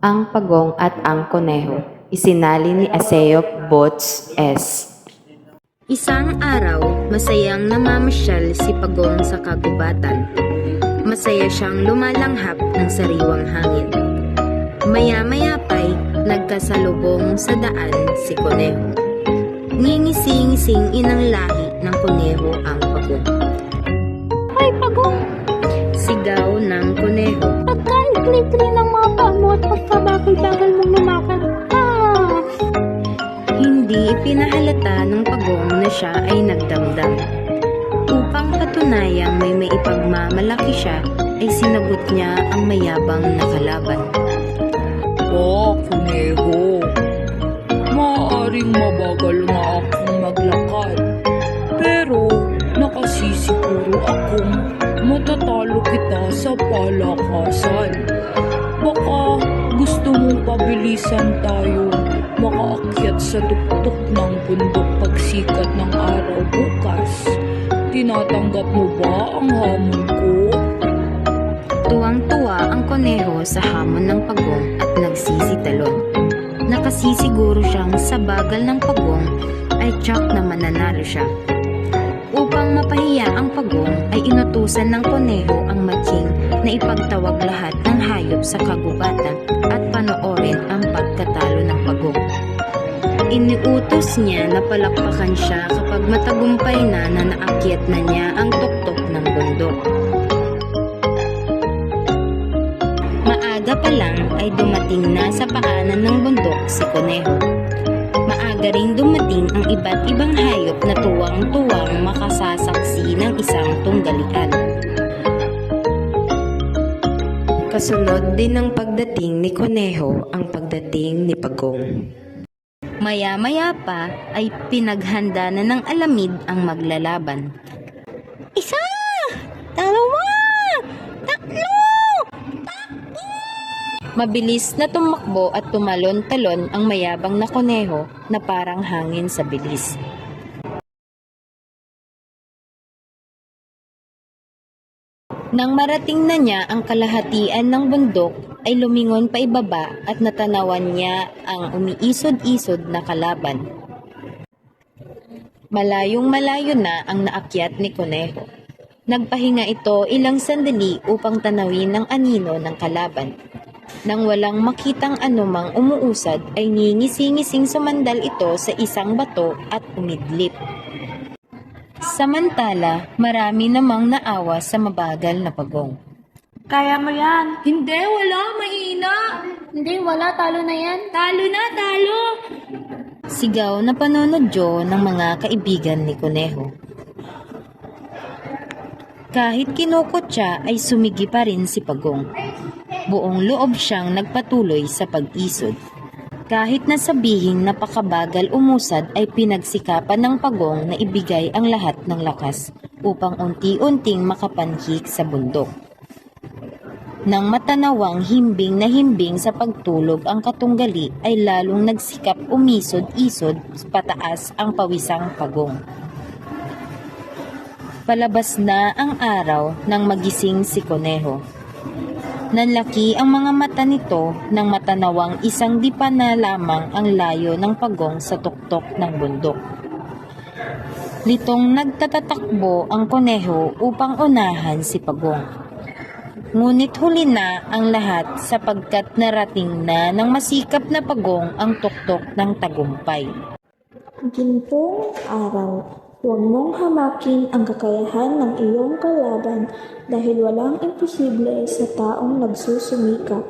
Ang Pagong at ang Koneho. Isinalin ni Aseop Bots S. Isang araw, masayang namamasyal si Pagong sa kagubatan. Masaya siyang lumalanghap ng sariwang hangin. Maya-maya pa'y nagkasalubong sa daan si Koneho. Ngingisi-ngising inang lahi ng Koneho ang Pagong. Ay, Pagong! Sigaw ng Koneho. Pagka-ikli-ikli ng mga paa mo at pagkabagal-bagal mong lumakad. Hindi ipinahalata ng Pagong na siya ay nagdamdam. Upang patunayang may maipagmamalaki siya, ay sinagot niya ang mayabang na kalaban. Koneho, maaaring mabagal nga akong maglakad, pero nakasisiguro akong matatalo kita sa palakasan. Baka gusto mong pabilisan tayo makaakyat sa tuktok ng bundok pagsikat ng araw bukas. Tinatanggap mo ba ang hamon ko? Tuwang-tuwa ang Koneho sa hamon ng Pagong at nagsisitalon. Nakasisiguro siyang sa bagal ng Pagong ay tiyak na mananalo siya. Upang mapahiya ang Pagong ay inutusan ng Koneho ang matching na ipagtawag lahat ng hayop sa kagubatan at panoorin ang pagkatalo ng Pagong. Iniutos niya na palakpakan siya kapag matagumpay na naakyat na niya ang tuktok ng bundok. Maaga pa lang ay dumating na sa paanan ng bundok si Koneho. Maaga ring dumating ang iba't ibang hayop na tuwang-tuwang makasasaksi ng isang tunggalian. Kasunod din ng pagdating ni Koneho ang pagdating ni Pagong. Maya-maya pa ay pinaghanda na ng alamid ang maglalaban. Isa! Dalawa! Tatlo! Mabilis na tumakbo at tumalon-talon ang mayabang na Koneho na parang hangin sa bilis. Nang marating na niya ang kalahatian ng bundok, ay lumingon pa ibaba at natanawan niya ang umiisod-isod na kalaban. Malayong-malayo na ang naakyat ni Koneho. Nagpahinga ito ilang sandali upang tanawin ang anino ng kalaban. Nang walang makitang anumang umuusad ay ngingisi-ngising sumandal ito sa isang bato at umidlip. Samantala, marami namang naawa sa mabagal na Pagong. Kaya mo yan. Hindi, wala, mahina. Hindi, wala. Talo na yan. Talo na, talo. Sigaw na panonodyo ng mga kaibigan ni Koneho. Kahit kinukot siya ay sumigi pa rin si Pagong. Buong loob siyang nagpatuloy sa pag-isod. Kahit nasabihing napakabagal umusad ay pinagsikapan ng Pagong na ibigay ang lahat ng lakas upang unti-unting makapanhik sa bundok. Nang matanawang himbing na himbing sa pagtulog ang katunggali ay lalong nagsikap umisod-isod pataas ang pawisang Pagong. Palabas na ang araw nang magising si Koneho. Nanlaki ang mga mata nito nang matanawang isang dipa na lamang ang layo ng Pagong sa tuktok ng bundok. Litong nagtatatakbo ang Koneho upang unahan si Pagong. Ngunit huli na ang lahat sapagkat narating na ng masikap na Pagong ang tuktok ng tagumpay. Gintong araw, huwag mong hamakin ang kakayahan ng iyong kalaban dahil walang imposible sa taong nagsusumikap.